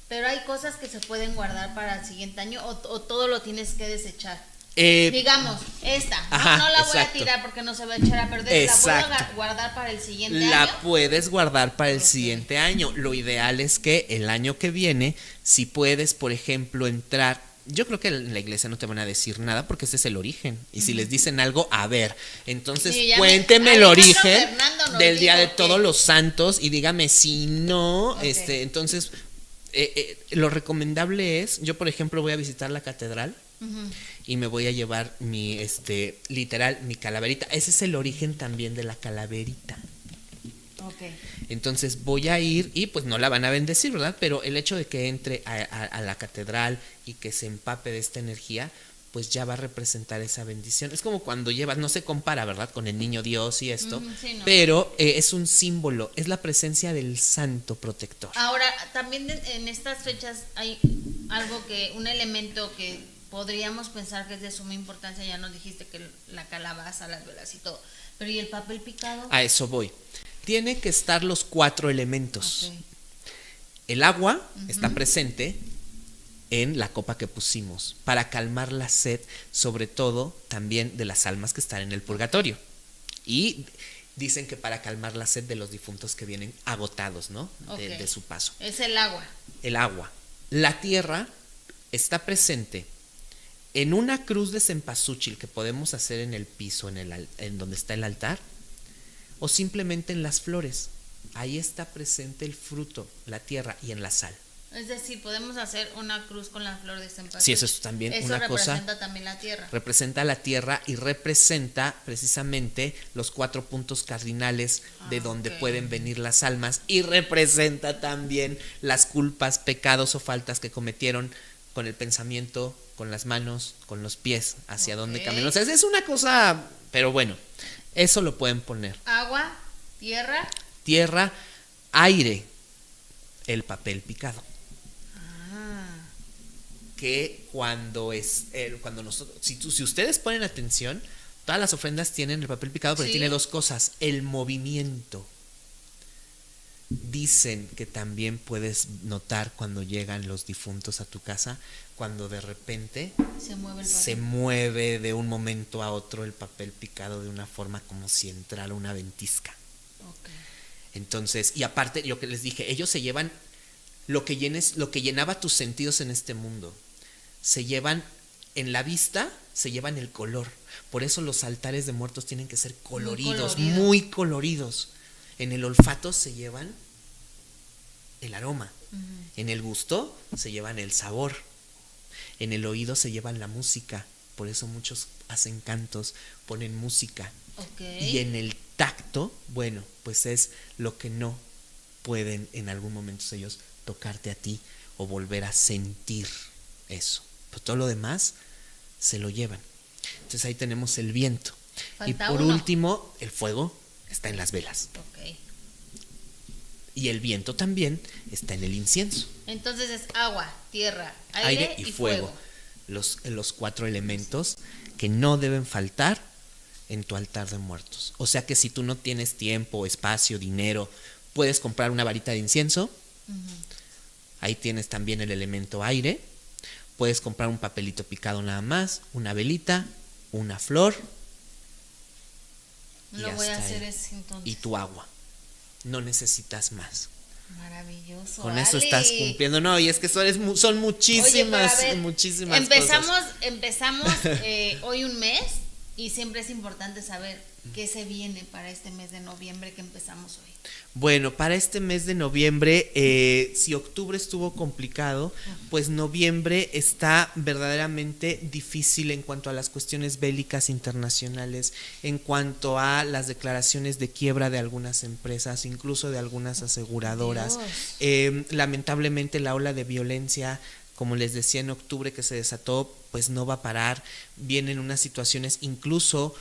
Pero hay cosas que se pueden guardar para el siguiente año o todo lo tienes que desechar. Digamos, esta, no la voy a tirar porque no se va a echar a perder. Exacto. ¿La puedo guardar para el siguiente año? La puedes guardar para el siguiente año. Lo ideal es que el año que viene, si puedes, por ejemplo, entrar. Yo creo que en la iglesia no te van a decir nada porque ese es el origen. Y si les dicen algo, a ver. Entonces, cuénteme el origen del Día de Todos los Santos y dígame si no, entonces... lo recomendable es, yo por ejemplo voy a visitar la catedral y me voy a llevar mi literal mi calaverita. Ese es el origen también de la calaverita. Okay. Entonces voy a ir y pues no la van a bendecir, ¿verdad? Pero el hecho de que entre a la catedral y que se empape de esta energía, pues ya va a representar esa bendición. Es como cuando llevas, no se compara, ¿verdad?, con el niño Dios y esto, Sí, no. pero es un símbolo, es la presencia del santo protector. Ahora, también en estas fechas hay algo un elemento que podríamos pensar que es de suma importancia. Ya nos dijiste que la calabaza, las velas y todo, pero ¿y el papel picado? A eso voy. Tiene que estar los 4 elementos. Okay. El agua está presente en la copa que pusimos para calmar la sed, sobre todo también de las almas que están en el purgatorio. Y dicen que para calmar la sed de los difuntos que vienen agotados, ¿no? De su paso. Es el agua. El agua. La tierra está presente en una cruz de cempasúchil que podemos hacer en el piso, en donde está el altar, o simplemente en las flores. Ahí está presente el fruto, la tierra y en la sal. Es decir, podemos hacer una cruz con la flor de cempasúchil. Sí, eso es también eso una cosa. Eso representa también la tierra. Representa la tierra y representa precisamente los 4 puntos cardinales de donde pueden venir las almas, y representa también las culpas, pecados o faltas que cometieron con el pensamiento, con las manos, con los pies, hacia dónde caminan. O sea, es una cosa, pero bueno, eso lo pueden poner. Agua, tierra. Tierra, aire, el papel picado. Que cuando nosotros, si ustedes ponen atención, todas las ofrendas tienen el papel picado, pero tiene 2 cosas: el movimiento. Dicen que también puedes notar cuando llegan los difuntos a tu casa, cuando de repente se mueve de un momento a otro el papel picado de una forma como si entrara una ventisca. Okay. Entonces, y aparte, yo que les dije, ellos se llevan lo que llenaba tus sentidos en este mundo. Se llevan en la vista, se llevan el color. Por eso los altares de muertos tienen que ser coloridos, muy coloridos. En el olfato se llevan el aroma. En el gusto se llevan el sabor. En el oído se llevan la música. Por eso muchos hacen cantos, ponen música. Okay. Y en el tacto, bueno, pues es lo que no pueden en algún momento ellos tocarte a ti o volver a sentir eso. Pero todo lo demás se lo llevan. Entonces ahí tenemos el viento. Falta y por uno. último, el fuego está en las velas. Okay. Y el viento también está en el incienso. Entonces es agua, tierra, aire y fuego. Los 4 elementos que no deben faltar en tu altar de muertos. O sea que si tú no tienes tiempo, espacio, dinero, puedes comprar una varita de incienso. Ahí tienes también el elemento aire. Puedes comprar un papelito picado nada más, una velita, una flor. Lo voy a hacer ese entonces. Y tu agua. No necesitas más. Maravilloso. Con eso estás cumpliendo. No, y es que son muchísimas, muchísimas empezamos, cosas. Empezamos hoy un mes, y siempre es importante saber qué se viene para este mes de noviembre que empezamos hoy. Bueno, para este mes de noviembre, si octubre estuvo complicado, pues noviembre está verdaderamente difícil en cuanto a las cuestiones bélicas internacionales, en cuanto a las declaraciones de quiebra de algunas empresas, incluso de algunas aseguradoras. Lamentablemente la ola de violencia, como les decía, en octubre que se desató, pues no va a parar. Vienen unas situaciones, incluso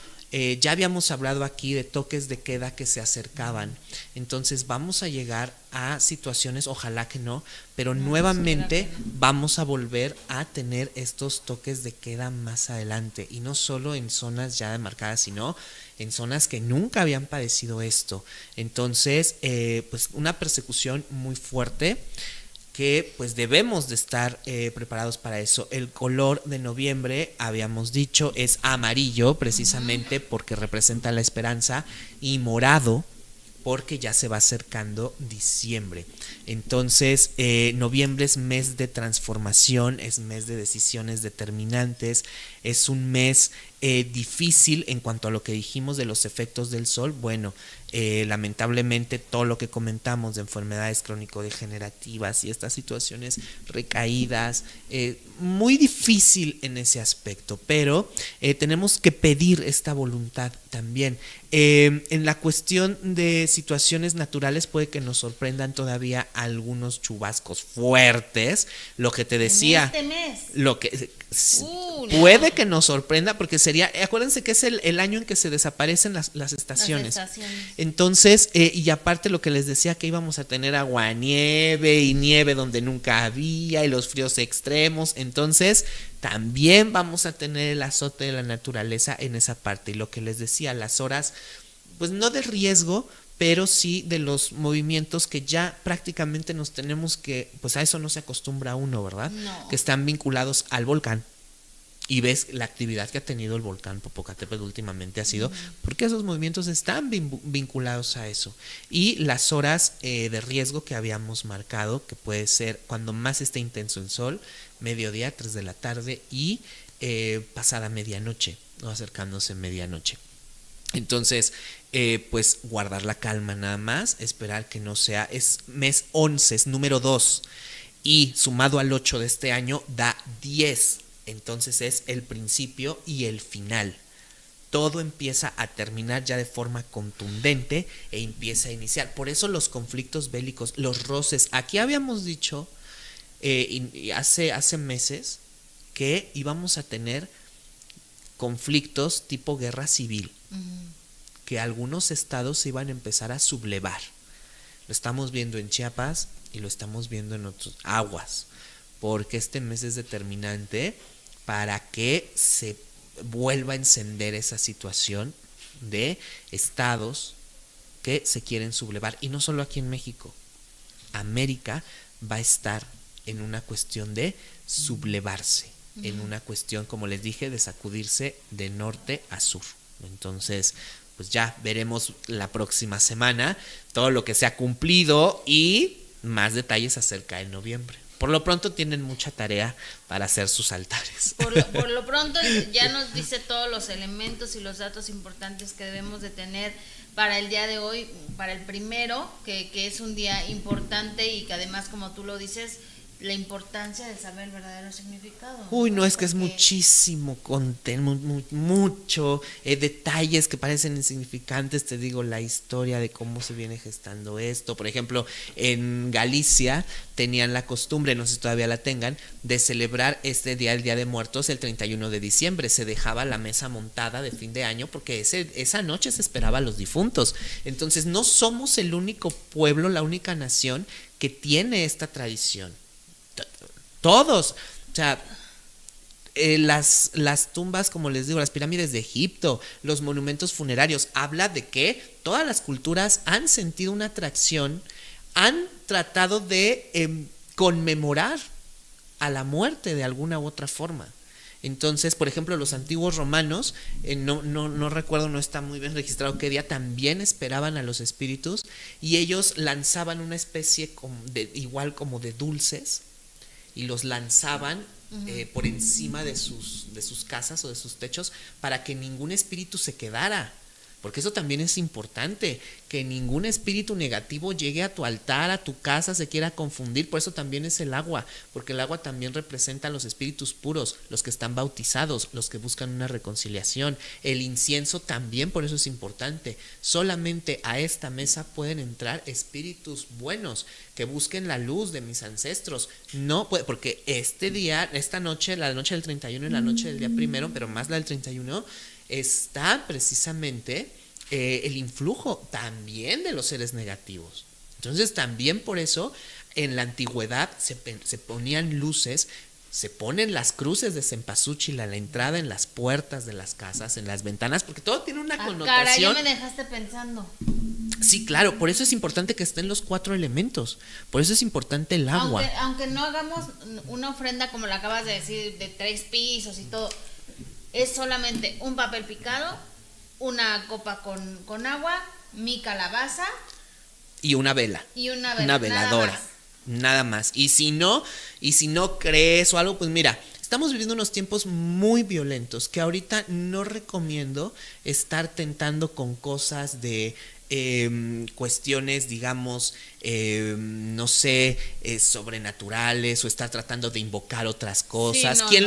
ya habíamos hablado aquí de toques de queda que se acercaban. Entonces vamos a llegar a situaciones, ojalá que no, pero nuevamente vamos a volver a tener estos toques de queda más adelante. Y no solo en zonas ya demarcadas, sino en zonas que nunca habían padecido esto. Entonces, pues una persecución muy fuerte, que pues debemos de estar preparados para eso. El color de noviembre, habíamos dicho, es amarillo, precisamente porque representa la esperanza, y morado porque ya se va acercando diciembre. Entonces, noviembre es mes de transformación, es mes de decisiones determinantes, es un mes difícil en cuanto a lo que dijimos de los efectos del sol. Bueno, lamentablemente todo lo que comentamos de enfermedades crónico-degenerativas y estas situaciones recaídas, muy difícil en ese aspecto, pero tenemos que pedir esta voluntad también. En la cuestión de situaciones naturales puede que nos sorprendan todavía algunos chubascos fuertes, lo que te decía, en este mes. No. Puede que nos sorprenda porque sería, acuérdense que es el año en que se desaparecen las estaciones. Las estaciones. Entonces, y aparte lo que les decía que íbamos a tener aguanieve y nieve donde nunca había y los fríos extremos, entonces también vamos a tener el azote de la naturaleza en esa parte. Y lo que les decía, las horas, pues no de riesgo, pero sí de los movimientos que ya prácticamente nos tenemos que, pues a eso no se acostumbra uno, ¿verdad? No. Que están vinculados al volcán. Y ves la actividad que ha tenido el volcán Popocatépetl últimamente ha sido porque esos movimientos están vinculados a eso. Y las horas de riesgo que habíamos marcado, que puede ser cuando más esté intenso el sol, mediodía, 3 de la tarde y pasada medianoche, o acercándose medianoche. Entonces, pues guardar la calma nada más, esperar que no sea, es mes 11, es número 2 y sumado al 8 de este año da 10, entonces es el principio y el final. Todo empieza a terminar ya de forma contundente e empieza a iniciar. Por eso los conflictos bélicos, los roces, aquí habíamos dicho hace meses que íbamos a tener conflictos tipo guerra civil, que algunos estados se iban a empezar a sublevar. Lo estamos viendo en Chiapas y lo estamos viendo en otras aguas, porque este mes es determinante para que se vuelva a encender esa situación de estados que se quieren sublevar. Y no solo aquí en México, América va a estar en una cuestión de sublevarse, en una cuestión, como les dije, de sacudirse de norte a sur. Entonces, pues ya veremos la próxima semana todo lo que se ha cumplido y más detalles acerca de noviembre. Por lo pronto tienen mucha tarea para hacer sus altares. Por lo pronto ya nos dice todos los elementos y los datos importantes que debemos de tener para el día de hoy, para el primero, que es un día importante y que además, como tú lo dices, la importancia de saber el verdadero significado. Uy, no, es que es muchísimo mucho detalles que parecen insignificantes. Te digo, la historia de cómo se viene gestando esto. Por ejemplo, en Galicia tenían la costumbre, no sé si todavía la tengan, de celebrar este día, el Día de Muertos, el 31 de diciembre. Se dejaba la mesa montada de fin de año porque esa noche se esperaba a los difuntos. Entonces, no somos el único pueblo, la única nación que tiene esta tradición. Todos, o sea, las tumbas, como les digo, las pirámides de Egipto, los monumentos funerarios, habla de que todas las culturas han sentido una atracción, han tratado de conmemorar a la muerte de alguna u otra forma. Entonces, por ejemplo, los antiguos romanos, no recuerdo, no está muy bien registrado qué día, también esperaban a los espíritus y ellos lanzaban una especie igual como de dulces y los lanzaban por encima de sus casas o de sus techos para que ningún espíritu se quedara. Porque eso también es importante, que ningún espíritu negativo llegue a tu altar, a tu casa, se quiera confundir. Por eso también es el agua, porque el agua también representa a los espíritus puros, los que están bautizados, los que buscan una reconciliación. El incienso también, por eso es importante. Solamente a esta mesa pueden entrar espíritus buenos, que busquen la luz de mis ancestros. No puede, porque este día, esta noche, la noche del 31 y la noche del día primero, pero más la del 31, está precisamente el influjo también de los seres negativos. Entonces también por eso en la antigüedad se ponían luces, se ponen las cruces de cempasúchil a la entrada, en las puertas de las casas, en las ventanas, porque todo tiene una connotación. Caray, ya me dejaste pensando. Sí, claro, por eso es importante que estén los 4 elementos, por eso es importante el agua. Aunque no hagamos una ofrenda como la acabas de decir, de 3 pisos y todo, es solamente un papel picado, una copa con agua, mi calabaza y una vela. Y una veladora. Nada más. Y si no crees o algo, pues mira, estamos viviendo unos tiempos muy violentos que ahorita no recomiendo estar tentando con cosas de cuestiones, digamos, no sé, sobrenaturales o estar tratando de invocar otras cosas. Sí,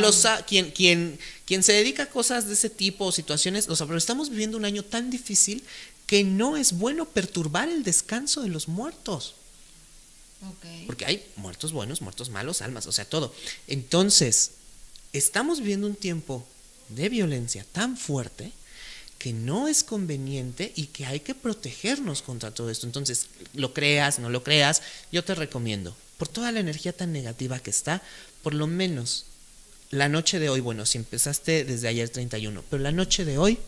quien se dedica a cosas de ese tipo o situaciones, o sea, pero estamos viviendo un año tan difícil que no es bueno perturbar el descanso de los muertos. Okay. Porque hay muertos buenos, muertos malos, almas, o sea, todo. Entonces, estamos viviendo un tiempo de violencia tan fuerte que no es conveniente y que hay que protegernos contra todo esto. Entonces, lo creas, no lo creas, yo te recomiendo, por toda la energía tan negativa que está, por lo menos la noche de hoy, bueno, si empezaste desde ayer 31, pero la noche de hoy,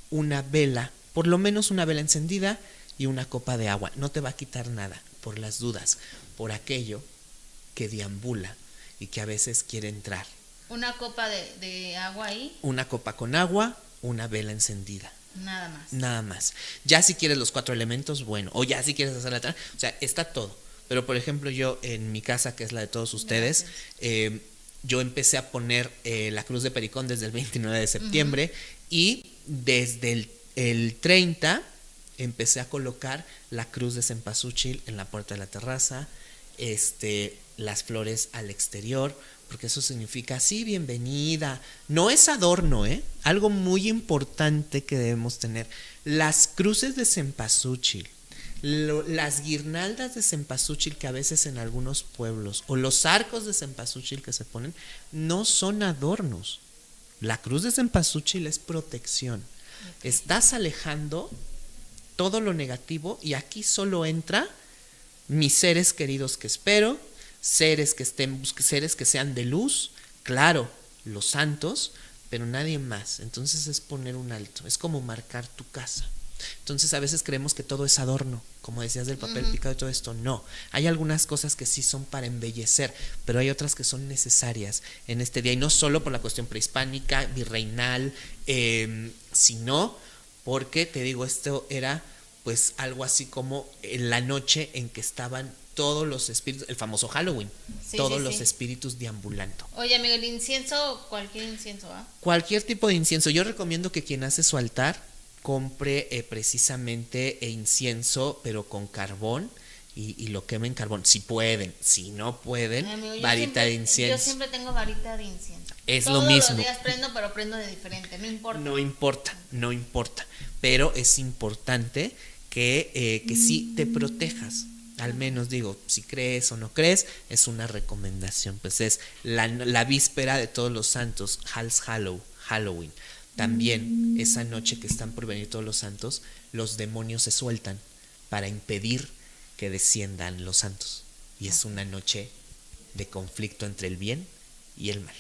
una vela, por lo menos una vela encendida y una copa de agua. No te va a quitar nada, por las dudas, por aquello que deambula y que a veces quiere entrar. ¿Una copa de agua ahí? Una copa con agua, una vela encendida. Nada más. Nada más. Ya si quieres los 4 elementos, bueno. O ya si quieres hacer la otra. O sea, está todo. Pero por ejemplo, yo en mi casa, que es la de todos ustedes, yo empecé a poner la cruz de Pericón desde el 29 de septiembre. Y desde el 30 empecé a colocar la cruz de cempasúchil en la puerta de la terraza, las flores al exterior, porque eso significa, sí, bienvenida. No es adorno, algo muy importante que debemos tener. Las cruces de cempasúchil, las guirnaldas de cempasúchil que a veces en algunos pueblos, o los arcos de cempasúchil que se ponen, no son adornos. La cruz de cempasúchil es protección. Estás alejando todo lo negativo y aquí solo entra mis seres queridos que espero, seres que sean de luz, claro, los santos, pero nadie más. Entonces es poner un alto, es como marcar tu casa. Entonces a veces creemos que todo es adorno, como decías del papel picado y todo esto. No, hay algunas cosas que sí son para embellecer, pero hay otras que son necesarias en este día, y no solo por la cuestión prehispánica, virreinal, sino porque, te digo, esto era pues algo así como en la noche en que estaban todos los espíritus, el famoso Halloween, todos los espíritus deambulando. Oye, amigo, el incienso, cualquier incienso, ¿ah? Cualquier tipo de incienso. Yo recomiendo que quien hace su altar compre precisamente incienso, pero con carbón, y lo quemen carbón, si pueden. Si no pueden, amigo, varita de incienso. Yo siempre tengo varita de incienso. Es Todos lo mismo. Todos los días prendo, pero prendo de diferente, no importa. No importa. Pero es importante que sí te protejas. Al menos digo, si crees o no crees, es una recomendación. Pues es la víspera de todos los santos, Halloween. También esa noche que están por venir todos los santos, los demonios se sueltan para impedir que desciendan los santos. Y es una noche de conflicto entre el bien y el mal.